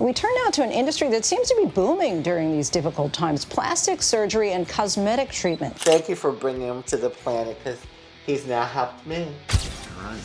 We turn now to an industry that seems to be booming during these difficult times: plastic surgery and cosmetic treatment. Thank you for bringing him to the planet, because he's now helped me. Right.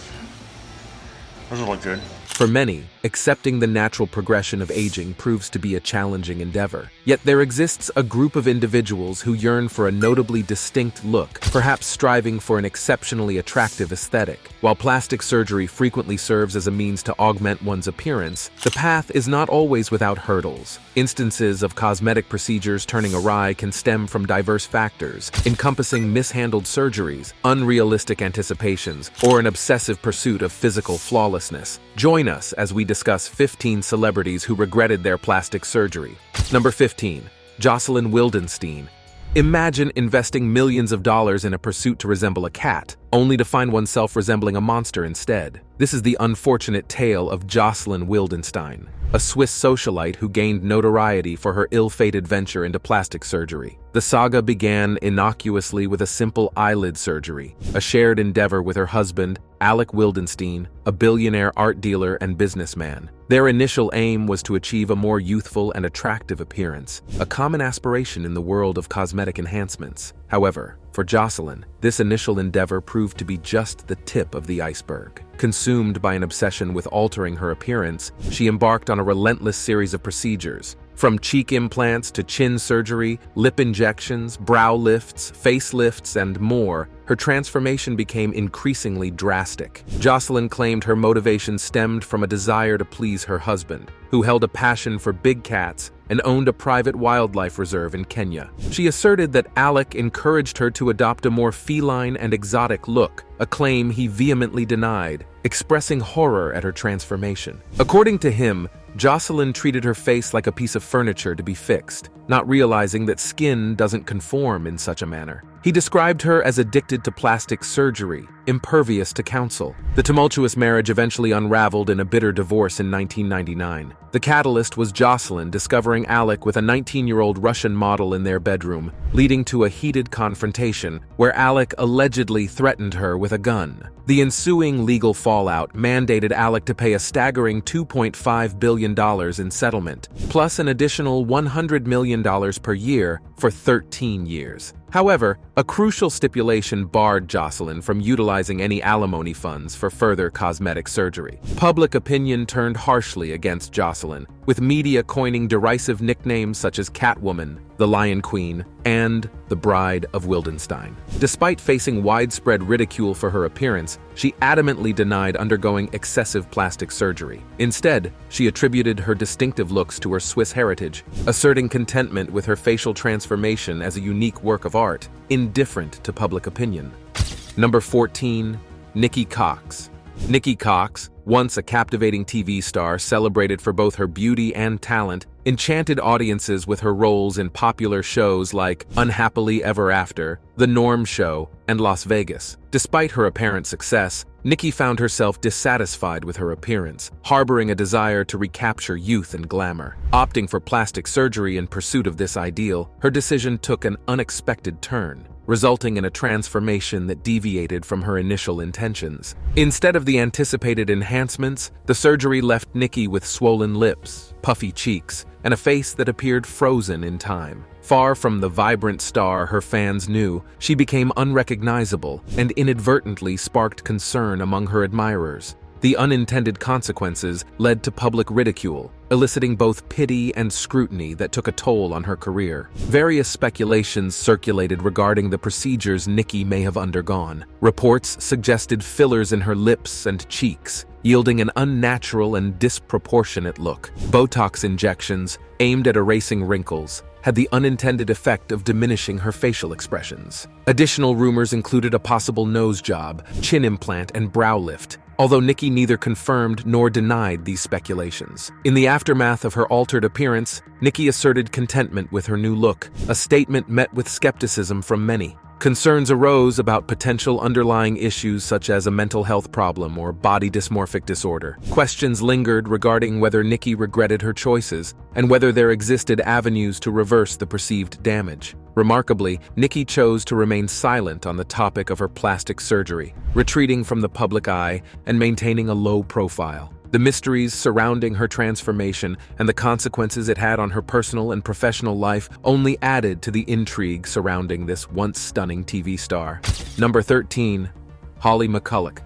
Doesn't look good. For many, accepting the natural progression of aging proves to be a challenging endeavor. Yet there exists a group of individuals who yearn for a notably distinct look, perhaps striving for an exceptionally attractive aesthetic. While plastic surgery frequently serves as a means to augment one's appearance, the path is not always without hurdles. Instances of cosmetic procedures turning awry can stem from diverse factors, encompassing mishandled surgeries, unrealistic anticipations, or an obsessive pursuit of physical flawlessness. Join us as we discuss 15 celebrities who regretted their plastic surgery. Number 15. Joselyn Wildenstein. Imagine investing millions of dollars in a pursuit to resemble a cat, only to find oneself resembling a monster instead. This is the unfortunate tale of Joselyn Wildenstein, a Swiss socialite who gained notoriety for her ill-fated venture into plastic surgery. The saga began innocuously with a simple eyelid surgery, a shared endeavor with her husband, Alec Wildenstein, a billionaire art dealer and businessman. Their initial aim was to achieve a more youthful and attractive appearance, a common aspiration in the world of cosmetic enhancements. However, for Joselyn, this initial endeavor proved to be just the tip of the iceberg. Consumed by an obsession with altering her appearance, she embarked on a relentless series of procedures. From cheek implants to chin surgery, lip injections, brow lifts, facelifts, and more, her transformation became increasingly drastic. Joselyn claimed her motivation stemmed from a desire to please her husband, who held a passion for big cats and owned a private wildlife reserve in Kenya. She asserted that Alec encouraged her to adopt a more feline and exotic look, a claim he vehemently denied, expressing horror at her transformation. According to him, Joselyn treated her face like a piece of furniture to be fixed, not realizing that skin doesn't conform in such a manner. He described her as addicted to plastic surgery, impervious to counsel. The tumultuous marriage eventually unraveled in a bitter divorce in 1999. The catalyst was Joselyn discovering Alec with a 19-year-old Russian model in their bedroom, leading to a heated confrontation where Alec allegedly threatened her with a gun. The ensuing legal fallout mandated Alec to pay a staggering $2.5 billion in settlement, plus an additional $100 million per year for 13 years. However, a crucial stipulation barred Joselyn from utilizing any alimony funds for further cosmetic surgery. Public opinion turned harshly against Joselyn, with media coining derisive nicknames such as Catwoman, the Lion Queen, and the Bride of Wildenstein. Despite facing widespread ridicule for her appearance, she adamantly denied undergoing excessive plastic surgery. Instead, she attributed her distinctive looks to her Swiss heritage, asserting contentment with her facial transformation as a unique work of art, indifferent to public opinion. Number 14. Nikki Cox. Nikki Cox, once a captivating TV star celebrated for both her beauty and talent, enchanted audiences with her roles in popular shows like Unhappily Ever After, The Norm Show, and Las Vegas. Despite her apparent success, Nikki found herself dissatisfied with her appearance, harboring a desire to recapture youth and glamour. Opting for plastic surgery in pursuit of this ideal, her decision took an unexpected turn, resulting in a transformation that deviated from her initial intentions. Instead of the anticipated enhancements, the surgery left Nikki with swollen lips, puffy cheeks, and a face that appeared frozen in time. Far from the vibrant star her fans knew, she became unrecognizable and inadvertently sparked concern among her admirers. The unintended consequences led to public ridicule, eliciting both pity and scrutiny that took a toll on her career. Various speculations circulated regarding the procedures Nikki may have undergone. Reports suggested fillers in her lips and cheeks, yielding an unnatural and disproportionate look. Botox injections, aimed at erasing wrinkles, had the unintended effect of diminishing her facial expressions. Additional rumors included a possible nose job, chin implant, and brow lift, although Nikki neither confirmed nor denied these speculations. In the aftermath of her altered appearance, Nikki asserted contentment with her new look, a statement met with skepticism from many. Concerns arose about potential underlying issues such as a mental health problem or body dysmorphic disorder. Questions lingered regarding whether Nikki regretted her choices and whether there existed avenues to reverse the perceived damage. Remarkably, Nikki chose to remain silent on the topic of her plastic surgery, retreating from the public eye and maintaining a low profile. The mysteries surrounding her transformation and the consequences it had on her personal and professional life only added to the intrigue surrounding this once stunning TV star. Number 13. Holly McCulloch.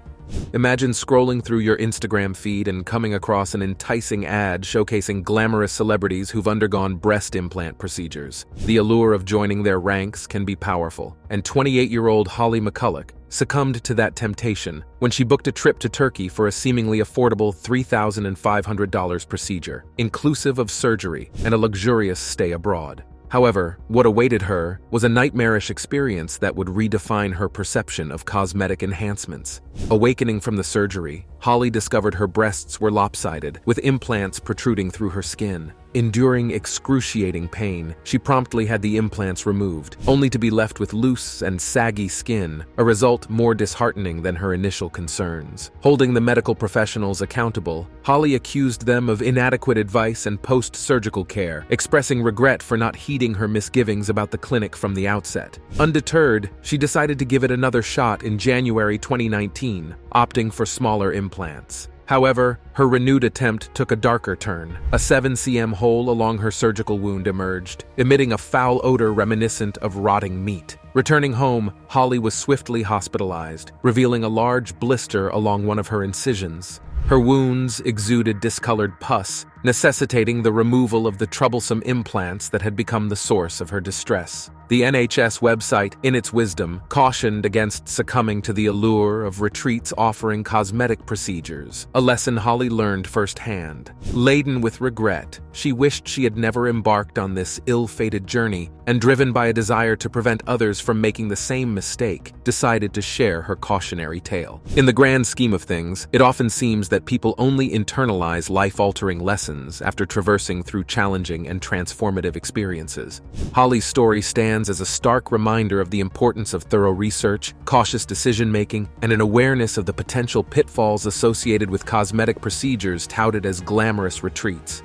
Imagine scrolling through your Instagram feed and coming across an enticing ad showcasing glamorous celebrities who've undergone breast implant procedures. The allure of joining their ranks can be powerful, and 28-year-old Holly McCulloch succumbed to that temptation when she booked a trip to Turkey for a seemingly affordable $3,500 procedure, inclusive of surgery and a luxurious stay abroad. However, what awaited her was a nightmarish experience that would redefine her perception of cosmetic enhancements. Awakening from the surgery, Holly discovered her breasts were lopsided, with implants protruding through her skin. Enduring excruciating pain, she promptly had the implants removed, only to be left with loose and saggy skin, a result more disheartening than her initial concerns. Holding the medical professionals accountable, Holly accused them of inadequate advice and post-surgical care, expressing regret for not heeding her misgivings about the clinic from the outset. Undeterred, she decided to give it another shot in January 2019, opting for smaller implants. However, her renewed attempt took a darker turn. A 7 cm hole along her surgical wound emerged, emitting a foul odor reminiscent of rotting meat. Returning home, Holly was swiftly hospitalized, revealing a large blister along one of her incisions. Her wounds exuded discolored pus, necessitating the removal of the troublesome implants that had become the source of her distress. The NHS website, in its wisdom, cautioned against succumbing to the allure of retreats offering cosmetic procedures, a lesson Holly learned firsthand. Laden with regret, she wished she had never embarked on this ill-fated journey, and driven by a desire to prevent others from making the same mistake, decided to share her cautionary tale. In the grand scheme of things, it often seems that people only internalize life-altering lessons after traversing through challenging and transformative experiences. Holly's story stands as a stark reminder of the importance of thorough research, cautious decision-making, and an awareness of the potential pitfalls associated with cosmetic procedures touted as glamorous retreats.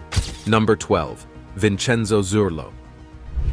Number 12. Vincenzo Zurlo.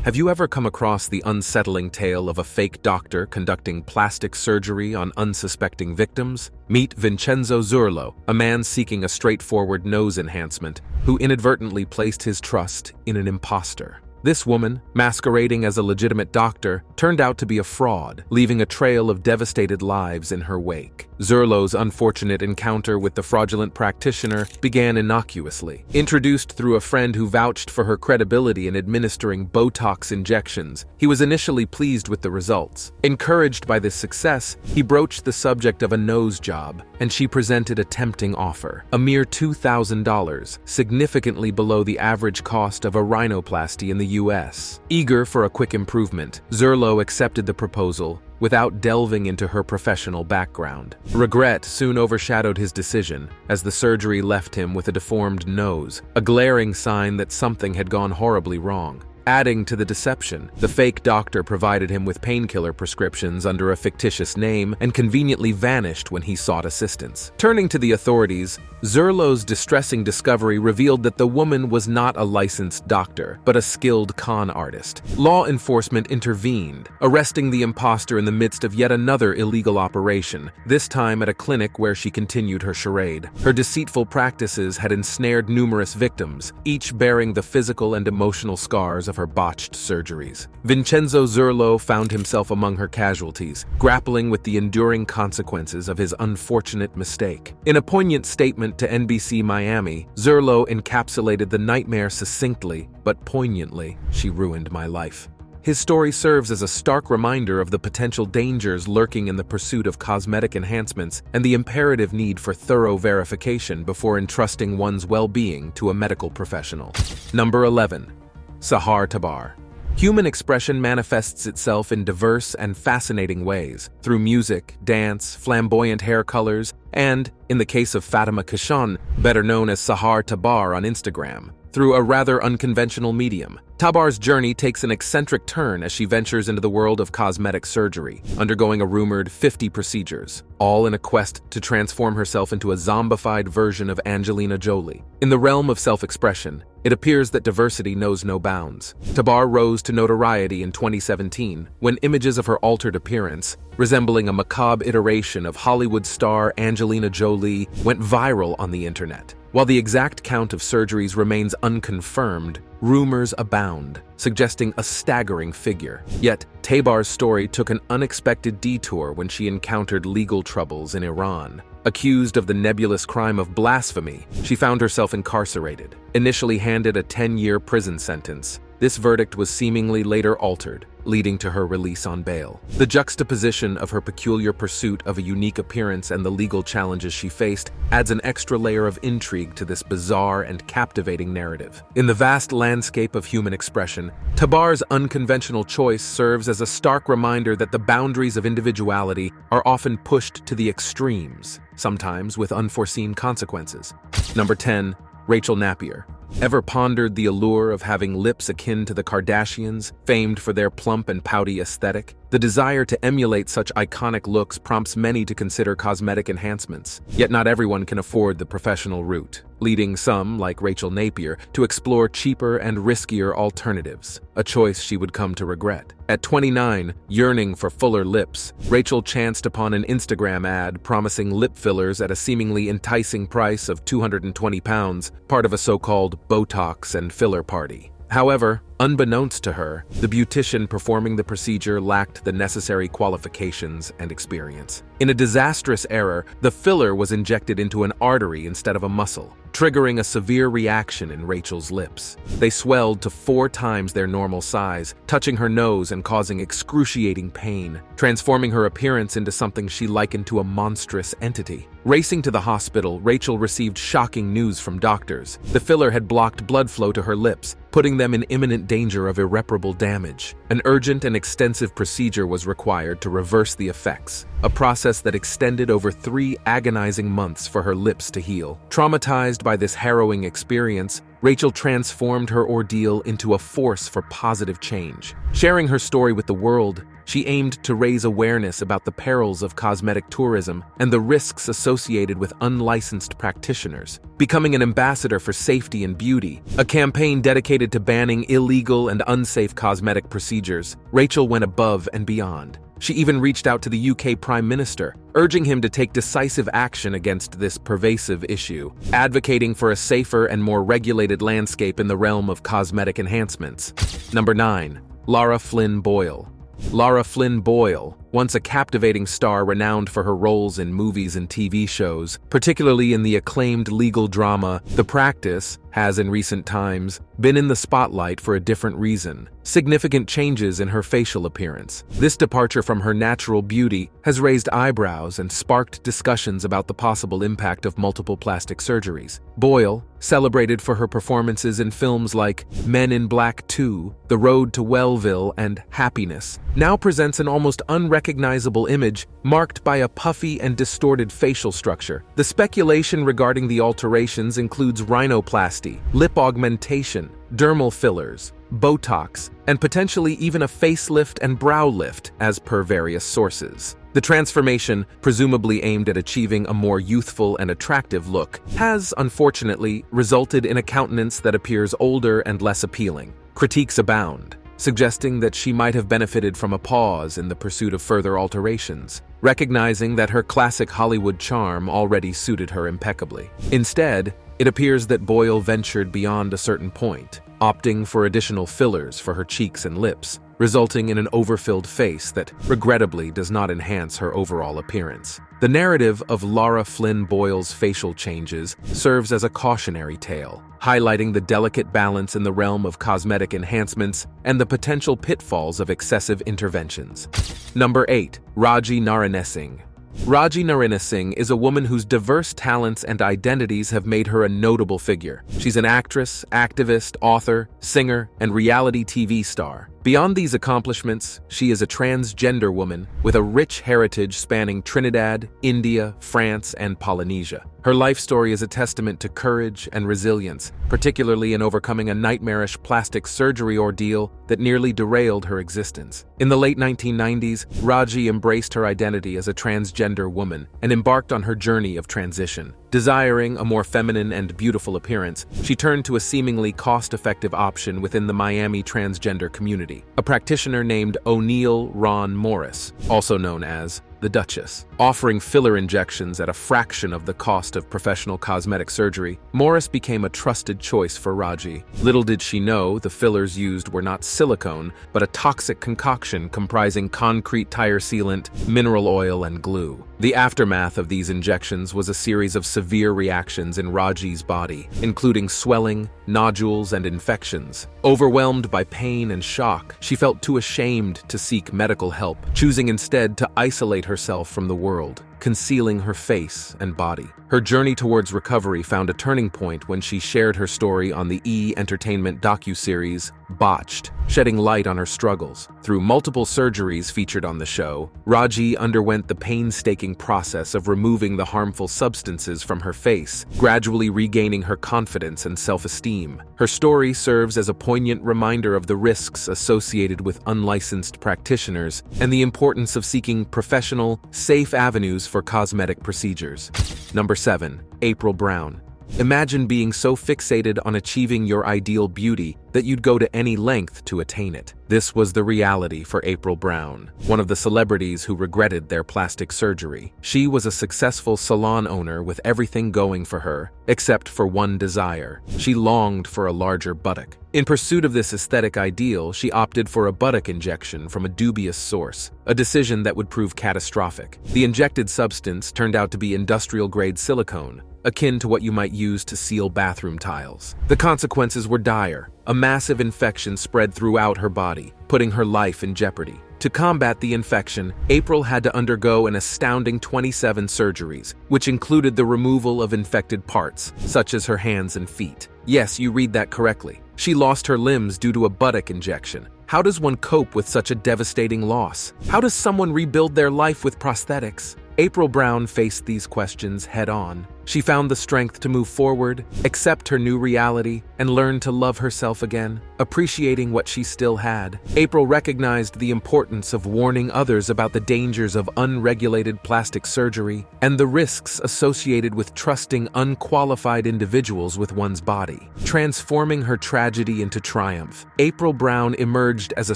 Have you ever come across the unsettling tale of a fake doctor conducting plastic surgery on unsuspecting victims? Meet Vincenzo Zurlo, a man seeking a straightforward nose enhancement, who inadvertently placed his trust in an imposter. This woman, masquerading as a legitimate doctor, turned out to be a fraud, leaving a trail of devastated lives in her wake. Zurlo's unfortunate encounter with the fraudulent practitioner began innocuously. Introduced through a friend who vouched for her credibility in administering Botox injections, he was initially pleased with the results. Encouraged by this success, he broached the subject of a nose job, and she presented a tempting offer. A mere $2,000, significantly below the average cost of a rhinoplasty in the US. Eager for a quick improvement, Zurlo accepted the proposal without delving into her professional background. Regret soon overshadowed his decision, as the surgery left him with a deformed nose, a glaring sign that something had gone horribly wrong. Adding to the deception, the fake doctor provided him with painkiller prescriptions under a fictitious name and conveniently vanished when he sought assistance. Turning to the authorities, Zurlo's distressing discovery revealed that the woman was not a licensed doctor, but a skilled con artist. Law enforcement intervened, arresting the imposter in the midst of yet another illegal operation, this time at a clinic where she continued her charade. Her deceitful practices had ensnared numerous victims, each bearing the physical and emotional scars of her botched surgeries. Vincenzo Zurlo found himself among her casualties, grappling with the enduring consequences of his unfortunate mistake. In a poignant statement to NBC Miami, Zurlo encapsulated the nightmare succinctly but poignantly. "She ruined my life." His story serves as a stark reminder of the potential dangers lurking in the pursuit of cosmetic enhancements and the imperative need for thorough verification before entrusting one's well-being to a medical professional. Number 11. Sahar Tabar. Human expression manifests itself in diverse and fascinating ways, through music, dance, flamboyant hair colors, and, in the case of Fatima Kashan, better known as Sahar Tabar on Instagram, through a rather unconventional medium. Tabar's journey takes an eccentric turn as she ventures into the world of cosmetic surgery, undergoing a rumored 50 procedures, all in a quest to transform herself into a zombified version of Angelina Jolie. In the realm of self-expression, It appears that diversity knows no bounds. Tabar rose to notoriety in 2017 when images of her altered appearance, resembling a macabre iteration of Hollywood star Angelina Jolie, went viral on the internet. While the exact count of surgeries remains unconfirmed, rumors abound, suggesting a staggering figure. Yet, Tabar's story took an unexpected detour when she encountered legal troubles in Iran. Accused of the nebulous crime of blasphemy, she found herself incarcerated. Initially handed a 10-year prison sentence, this verdict was seemingly later altered, leading to her release on bail. The juxtaposition of her peculiar pursuit of a unique appearance and the legal challenges she faced adds an extra layer of intrigue to this bizarre and captivating narrative. In the vast landscape of human expression, Tabar's unconventional choice serves as a stark reminder that the boundaries of individuality are often pushed to the extremes, sometimes with unforeseen consequences. Number 10. Rachel Napier. Ever pondered the allure of having lips akin to the Kardashians, famed for their plump and pouty aesthetic? The desire to emulate such iconic looks prompts many to consider cosmetic enhancements. Yet not everyone can afford the professional route, leading some, like Rachel Napier, to explore cheaper and riskier alternatives, a choice she would come to regret. At 29, yearning for fuller lips, Rachel chanced upon an Instagram ad promising lip fillers at a seemingly enticing price of £220, part of a so-called Botox and filler party. However, unbeknownst to her, the beautician performing the procedure lacked the necessary qualifications and experience. In a disastrous error, the filler was injected into an artery instead of a muscle, triggering a severe reaction in Rachel's lips. They swelled to 4 times their normal size, touching her nose and causing excruciating pain, transforming her appearance into something she likened to a monstrous entity. Racing to the hospital, Rachel received shocking news from doctors. The filler had blocked blood flow to her lips, putting them in imminent danger of irreparable damage. An urgent and extensive procedure was required to reverse the effects, a process that extended over 3 agonizing months for her lips to heal. Traumatized by this harrowing experience, Rachel transformed her ordeal into a force for positive change. Sharing her story with the world, she aimed to raise awareness about the perils of cosmetic tourism and the risks associated with unlicensed practitioners. Becoming an ambassador for safety and beauty, a campaign dedicated to banning illegal and unsafe cosmetic procedures, Rachel went above and beyond. She even reached out to the UK Prime Minister, urging him to take decisive action against this pervasive issue, advocating for a safer and more regulated landscape in the realm of cosmetic enhancements. Number 9. Lara Flynn Boyle. Lara Flynn Boyle, once a captivating star renowned for her roles in movies and TV shows, particularly in the acclaimed legal drama The Practice, has in recent times been in the spotlight for a different reason: significant changes in her facial appearance. This departure from her natural beauty has raised eyebrows and sparked discussions about the possible impact of multiple plastic surgeries. Boyle, celebrated for her performances in films like Men in Black 2, The Road to Wellville, and Happiness, now presents an almost unrecognizable image marked by a puffy and distorted facial structure. The speculation regarding the alterations includes rhinoplasty, lip augmentation, dermal fillers, Botox, and potentially even a facelift and brow lift, as per various sources. The transformation, presumably aimed at achieving a more youthful and attractive look, has, unfortunately, resulted in a countenance that appears older and less appealing. Critiques abound, suggesting that she might have benefited from a pause in the pursuit of further alterations, recognizing that her classic Hollywood charm already suited her impeccably. Instead, it appears that Boyle ventured beyond a certain point, opting for additional fillers for her cheeks and lips, resulting in an overfilled face that, regrettably, does not enhance her overall appearance. The narrative of Lara Flynn Boyle's facial changes serves as a cautionary tale, highlighting the delicate balance in the realm of cosmetic enhancements and the potential pitfalls of excessive interventions. Number 8. Raji Narinesingh. Raji Narinesingh is a woman whose diverse talents and identities have made her a notable figure. She's an actress, activist, author, singer, and reality TV star. Beyond these accomplishments, she is a transgender woman with a rich heritage spanning Trinidad, India, France, and Polynesia. Her life story is a testament to courage and resilience, particularly in overcoming a nightmarish plastic surgery ordeal that nearly derailed her existence. In the late 1990s, Raji embraced her identity as a transgender woman and embarked on her journey of transition. Desiring a more feminine and beautiful appearance, she turned to a seemingly cost-effective option within the Miami transgender community, a practitioner named O'Neill Ron Morris, also known as the Duchess. Offering filler injections at a fraction of the cost of professional cosmetic surgery, Morris became a trusted choice for Raji. Little did she know the fillers used were not silicone, but a toxic concoction comprising concrete tire sealant, mineral oil, and glue. The aftermath of these injections was a series of severe reactions in Raji's body, including swelling, nodules, and infections. Overwhelmed by pain and shock, she felt too ashamed to seek medical help, choosing instead to isolate herself from the world, concealing her face and body. Her journey towards recovery found a turning point when she shared her story on the E! Entertainment docuseries Botched, shedding light on her struggles. Through multiple surgeries featured on the show, Raji underwent the painstaking process of removing the harmful substances from her face, gradually regaining her confidence and self-esteem. Her story serves as a poignant reminder of the risks associated with unlicensed practitioners and the importance of seeking professional, safe avenues for cosmetic procedures. Number 7. April Brown. Imagine being so fixated on achieving your ideal beauty that you'd go to any length to attain it. This was the reality for April Brown, one of the celebrities who regretted their plastic surgery. She was a successful salon owner with everything going for her, except for one desire. She longed for a larger buttock. In pursuit of this aesthetic ideal, she opted for a buttock injection from a dubious source, a decision that would prove catastrophic. The injected substance turned out to be industrial-grade silicone, akin to what you might use to seal bathroom tiles. The consequences were dire. A massive infection spread throughout her body, putting her life in jeopardy. To combat the infection, April had to undergo an astounding 27 surgeries, which included the removal of infected parts, such as her hands and feet. Yes, you read that correctly. She lost her limbs due to a buttock injection. How does one cope with such a devastating loss? How does someone rebuild their life with prosthetics? April Brown faced these questions head-on. She found the strength to move forward, accept her new reality, and learn to love herself again, appreciating what she still had. April recognized the importance of warning others about the dangers of unregulated plastic surgery and the risks associated with trusting unqualified individuals with one's body. Transforming her tragedy into triumph, April Brown emerged as a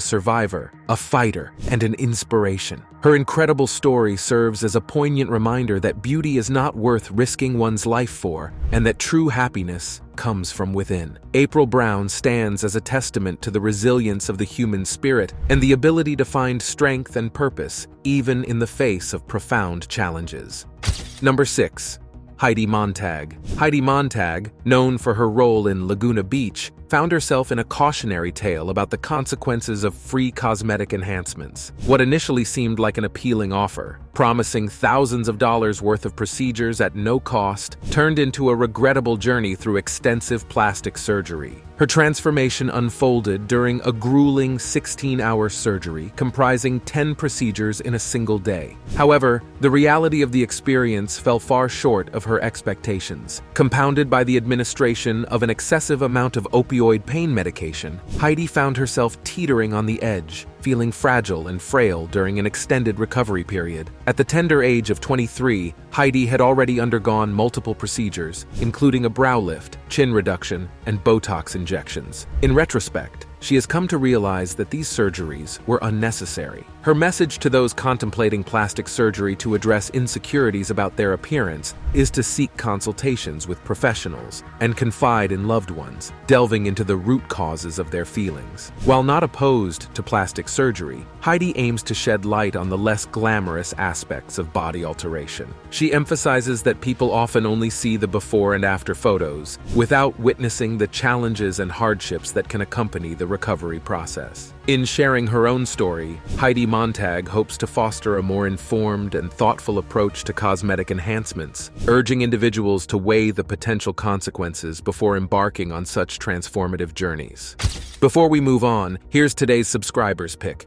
survivor, a fighter, and an inspiration. Her incredible story serves as a poignant reminder that beauty is not worth risking one's life for, and that true happiness comes from within. April Brown stands as a testament to the resilience of the human spirit and the ability to find strength and purpose, even in the face of profound challenges. Number 6. Heidi Montag. Heidi Montag, known for her role in Laguna Beach, found herself in a cautionary tale about the consequences of free cosmetic enhancements. What initially seemed like an appealing offer, promising thousands of dollars worth of procedures at no cost, turned into a regrettable journey through extensive plastic surgery. Her transformation unfolded during a grueling 16-hour surgery comprising 10 procedures in a single day. However, the reality of the experience fell far short of her expectations. Compounded by the administration of an excessive amount of opioid pain medication, Heidi found herself teetering on the edge, feeling fragile and frail during an extended recovery period. At the tender age of 23, Heidi had already undergone multiple procedures, including a brow lift, chin reduction, and Botox injections. In retrospect, she has come to realize that these surgeries were unnecessary. Her message to those contemplating plastic surgery to address insecurities about their appearance is to seek consultations with professionals and confide in loved ones, delving into the root causes of their feelings. While not opposed to plastic surgery, Heidi aims to shed light on the less glamorous aspects of body alteration. She emphasizes that people often only see the before and after photos, without witnessing the challenges and hardships that can accompany the recovery process. In sharing her own story, Heidi Montag hopes to foster a more informed and thoughtful approach to cosmetic enhancements, urging individuals to weigh the potential consequences before embarking on such transformative journeys. Before we move on, here's today's subscriber's pick.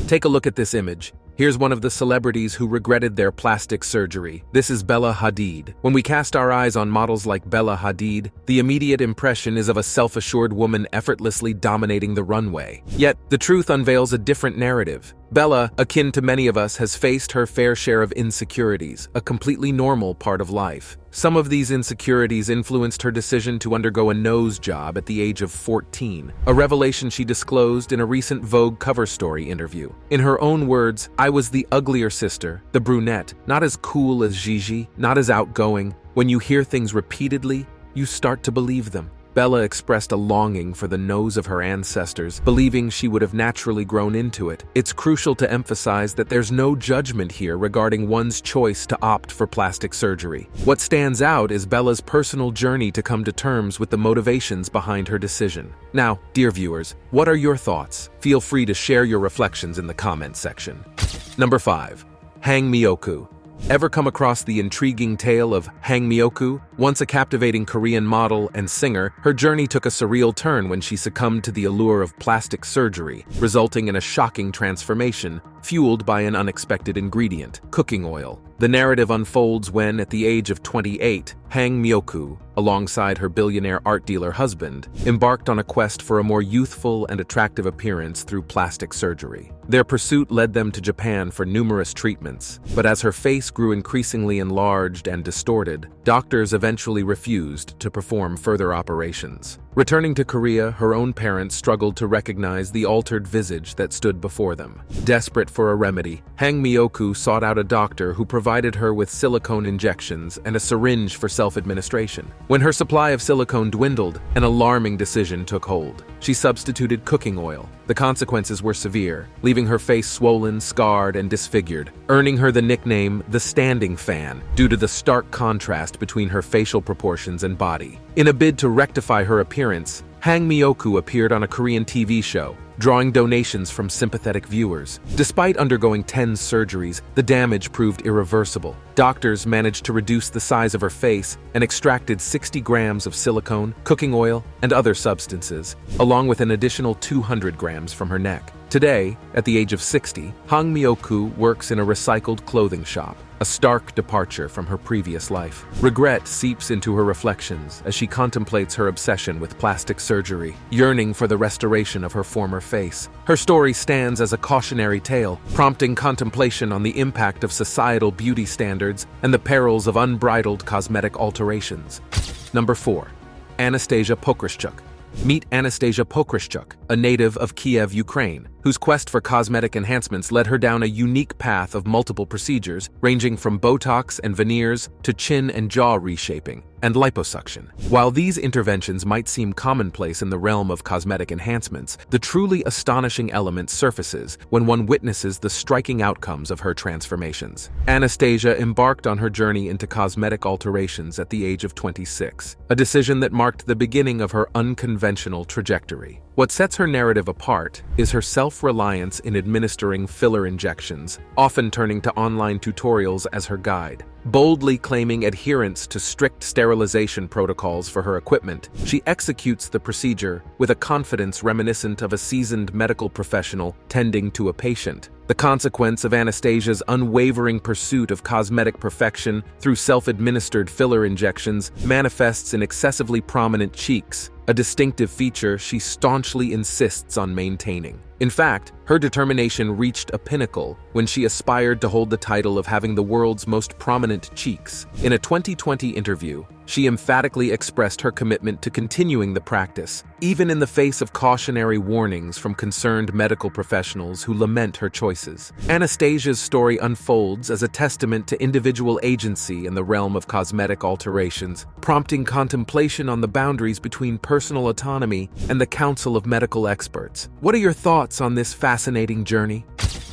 Take a look at this image. Here's one of the celebrities who regretted their plastic surgery. This is Bella Hadid. When we cast our eyes on models like Bella Hadid, the immediate impression is of a self-assured woman effortlessly dominating the runway. Yet, the truth unveils a different narrative. Bella, akin to many of us, has faced her fair share of insecurities, a completely normal part of life. Some of these insecurities influenced her decision to undergo a nose job at the age of 14, a revelation she disclosed in a recent Vogue cover story interview. In her own words, "I was the uglier sister, the brunette, not as cool as Gigi, not as outgoing. When you hear things repeatedly, you start to believe them." Bella expressed a longing for the nose of her ancestors, believing she would have naturally grown into it. It's crucial to emphasize that there's no judgment here regarding one's choice to opt for plastic surgery. What stands out is Bella's personal journey to come to terms with the motivations behind her decision. Now, dear viewers, what are your thoughts? Feel free to share your reflections in the comments section. Number 5. Hang Mioku. Ever come across the intriguing tale of Hang Mioku? Once a captivating Korean model and singer, her journey took a surreal turn when she succumbed to the allure of plastic surgery, resulting in a shocking transformation fueled by an unexpected ingredient, cooking oil. The narrative unfolds when, at the age of 28, Hang Mioku, alongside her billionaire art dealer husband, embarked on a quest for a more youthful and attractive appearance through plastic surgery. Their pursuit led them to Japan for numerous treatments, but as her face grew increasingly enlarged and distorted, doctors eventually refused to perform further operations. Returning to Korea, her own parents struggled to recognize the altered visage that stood before them. Desperate for a remedy, Hang Mioku sought out a doctor who provided her with silicone injections and a syringe for self-administration. When her supply of silicone dwindled, an alarming decision took hold. She substituted cooking oil. The consequences were severe, leaving her face swollen, scarred, and disfigured, earning her the nickname the Standing Fan due to the stark contrast between her facial proportions and body. In a bid to rectify her appearance, Hang Mioku appeared on a Korean TV show, drawing donations from sympathetic viewers. Despite undergoing 10 surgeries, the damage proved irreversible. Doctors managed to reduce the size of her face and extracted 60 grams of silicone, cooking oil, and other substances, along with an additional 200 grams from her neck. Today, at the age of 60, Hang Mioku works in a recycled clothing shop, a stark departure from her previous life. Regret seeps into her reflections as she contemplates her obsession with plastic surgery, yearning for the restoration of her former face. Her story stands as a cautionary tale, prompting contemplation on the impact of societal beauty standards and the perils of unbridled cosmetic alterations. Number 4. Anastasia Poerchuk. Meet Anastasia Poerchuk, a native of Kiev, Ukraine, whose quest for cosmetic enhancements led her down a unique path of multiple procedures, ranging from Botox and veneers to chin and jaw reshaping and liposuction. While these interventions might seem commonplace in the realm of cosmetic enhancements, the truly astonishing element surfaces when one witnesses the striking outcomes of her transformations. Anastasia embarked on her journey into cosmetic alterations at the age of 26, a decision that marked the beginning of her unconventional trajectory. What sets her narrative apart is her self-reliance in administering filler injections, often turning to online tutorials as her guide. Boldly claiming adherence to strict sterilization protocols for her equipment, she executes the procedure with a confidence reminiscent of a seasoned medical professional tending to a patient. The consequence of Anastasia's unwavering pursuit of cosmetic perfection through self-administered filler injections manifests in excessively prominent cheeks, a distinctive feature she staunchly insists on maintaining. In fact, her determination reached a pinnacle when she aspired to hold the title of having the world's most prominent cheeks. In a 2020 interview, she emphatically expressed her commitment to continuing the practice, even in the face of cautionary warnings from concerned medical professionals who lament her choices. Anastasia's story unfolds as a testament to individual agency in the realm of cosmetic alterations, prompting contemplation on the boundaries between personal autonomy and the counsel of medical experts. What are your thoughts on this fascinating journey?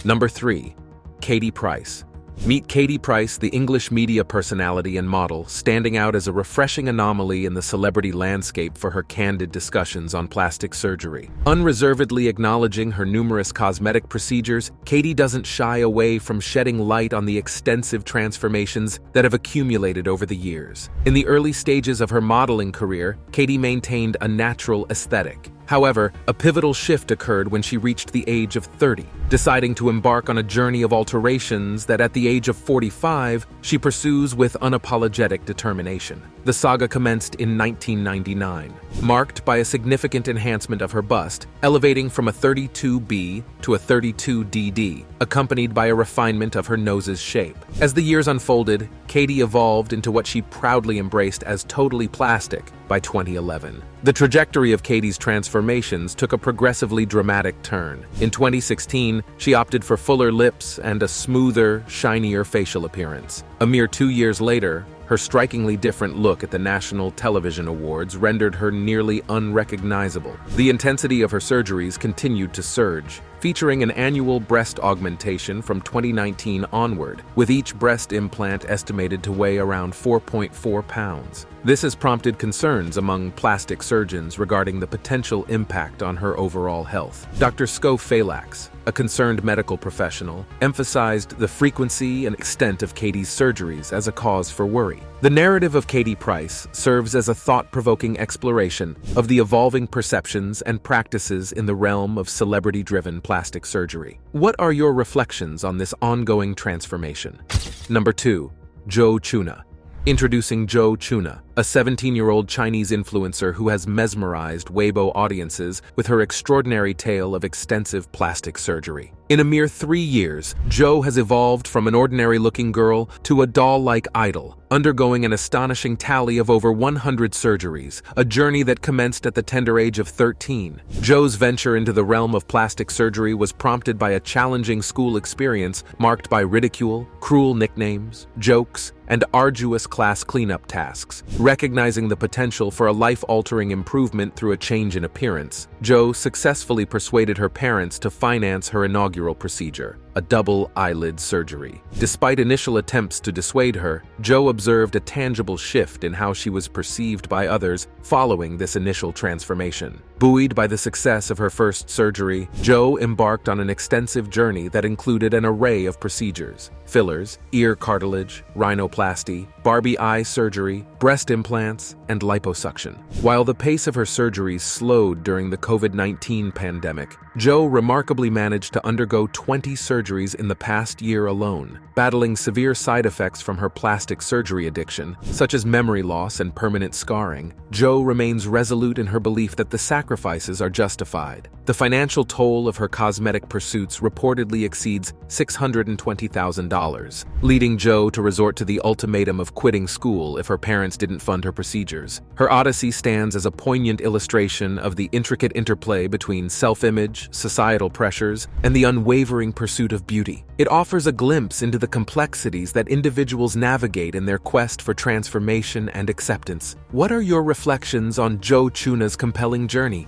Number 3. Katie Price. Meet Katie Price, the English media personality and model, standing out as a refreshing anomaly in the celebrity landscape for her candid discussions on plastic surgery. Unreservedly acknowledging her numerous cosmetic procedures, Katie doesn't shy away from shedding light on the extensive transformations that have accumulated over the years. In the early stages of her modeling career, Katie maintained a natural aesthetic. However, a pivotal shift occurred when she reached the age of 30, deciding to embark on a journey of alterations that at the age of 45, she pursues with unapologetic determination. The saga commenced in 1999, marked by a significant enhancement of her bust, elevating from a 32B to a 32DD, accompanied by a refinement of her nose's shape. As the years unfolded, Katie evolved into what she proudly embraced as totally plastic by 2011. The trajectory of Katie's transformations took a progressively dramatic turn. In 2016, she opted for fuller lips and a smoother, shinier facial appearance. A mere 2 years later, her strikingly different look at the National Television Awards rendered her nearly unrecognizable. The intensity of her surgeries continued to surge, featuring an annual breast augmentation from 2019 onward, with each breast implant estimated to weigh around 4.4 pounds. This has prompted concerns among plastic surgeons regarding the potential impact on her overall health. Dr. Sko Falax, a concerned medical professional, emphasized the frequency and extent of Katie's surgeries as a cause for worry. The narrative of Katie Price serves as a thought-provoking exploration of the evolving perceptions and practices in the realm of celebrity-driven plastic surgery. What are your reflections on this ongoing transformation? Number 2. Joe Chuna. Introducing Joe Chuna, a 17-year-old Chinese influencer who has mesmerized Weibo audiences with her extraordinary tale of extensive plastic surgery. In a mere 3 years, Joe has evolved from an ordinary-looking girl to a doll-like idol, undergoing an astonishing tally of over 100 surgeries, a journey that commenced at the tender age of 13. Joe's venture into the realm of plastic surgery was prompted by a challenging school experience marked by ridicule, cruel nicknames, jokes, and arduous class cleanup tasks. Recognizing the potential for a life-altering improvement through a change in appearance, Joe successfully persuaded her parents to finance her inaugural procedure, a double eyelid surgery. Despite initial attempts to dissuade her, Joe observed a tangible shift in how she was perceived by others following this initial transformation. Buoyed by the success of her first surgery, Joe embarked on an extensive journey that included an array of procedures: fillers, ear cartilage, rhinoplasty, Barbie eye surgery, breast implants, and liposuction. While the pace of her surgeries slowed during the COVID-19 pandemic, Joe remarkably managed to undergo 20 surgeries in the past year alone. Battling severe side effects from her plastic surgery addiction, such as memory loss and permanent scarring, Joe remains resolute in her belief that the sacrifices are justified. The financial toll of her cosmetic pursuits reportedly exceeds $620,000, leading Joe to resort to the ultimatum of quitting school if her parents didn't fund her procedures. Her odyssey stands as a poignant illustration of the intricate interplay between self-image, societal pressures, and the unwavering pursuit of beauty. It offers a glimpse into the complexities that individuals navigate in their quest for transformation and acceptance. What are your reflections on Joe Chuna's compelling journey?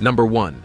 Number 1.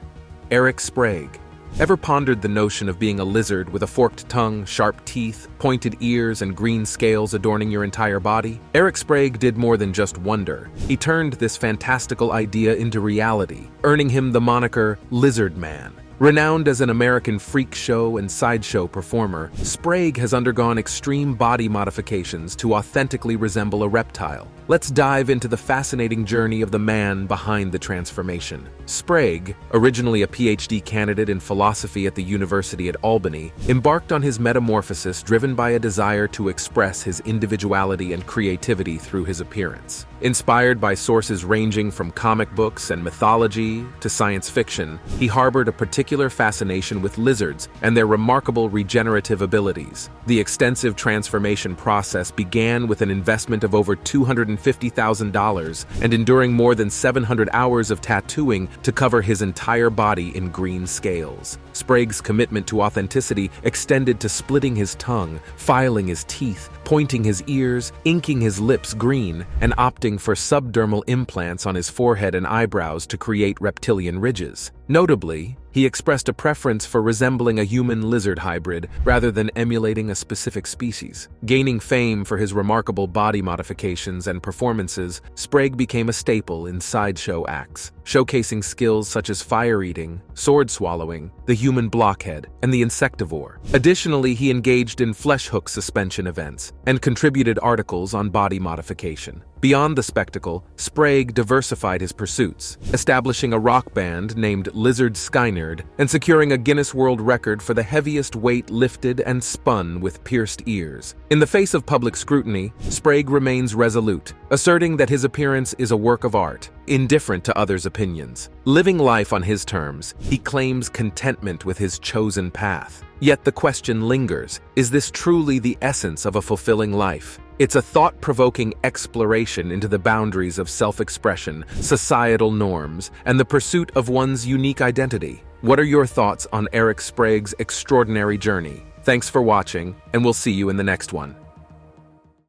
Eric Sprag. Ever pondered the notion of being a lizard with a forked tongue, sharp teeth, pointed ears, and green scales adorning your entire body? Eric Sprag did more than just wonder. He turned this fantastical idea into reality, earning him the moniker Lizard Man. Renowned as an American freak show and sideshow performer, Sprag has undergone extreme body modifications to authentically resemble a reptile. Let's dive into the fascinating journey of the man behind the transformation. Sprag, originally a PhD candidate in philosophy at the University at Albany, embarked on his metamorphosis driven by a desire to express his individuality and creativity through his appearance. Inspired by sources ranging from comic books and mythology to science fiction, he harbored a particular fascination with lizards and their remarkable regenerative abilities. The extensive transformation process began with an investment of over $250,000 and enduring more than 700 hours of tattooing to cover his entire body in green scales. Sprag's commitment to authenticity extended to splitting his tongue, filing his teeth, pointing his ears, inking his lips green, and opting for subdermal implants on his forehead and eyebrows to create reptilian ridges. Notably, he expressed a preference for resembling a human-lizard hybrid rather than emulating a specific species. Gaining fame for his remarkable body modifications and performances, Sprag became a staple in sideshow acts, showcasing skills such as fire-eating, sword-swallowing, the human blockhead, and the insectivore. Additionally, he engaged in flesh-hook suspension events and contributed articles on body modification. Beyond the spectacle, Sprag diversified his pursuits, establishing a rock band named Lizard Skynyrd and securing a Guinness World Record for the heaviest weight lifted and spun with pierced ears. In the face of public scrutiny, Sprag remains resolute, asserting that his appearance is a work of art, indifferent to others' opinions. Living life on his terms, he claims contentment with his chosen path. Yet the question lingers, is this truly the essence of a fulfilling life? It's a thought-provoking exploration into the boundaries of self-expression, societal norms, and the pursuit of one's unique identity. What are your thoughts on Eric Sprag's extraordinary journey? Thanks for watching, and we'll see you in the next one.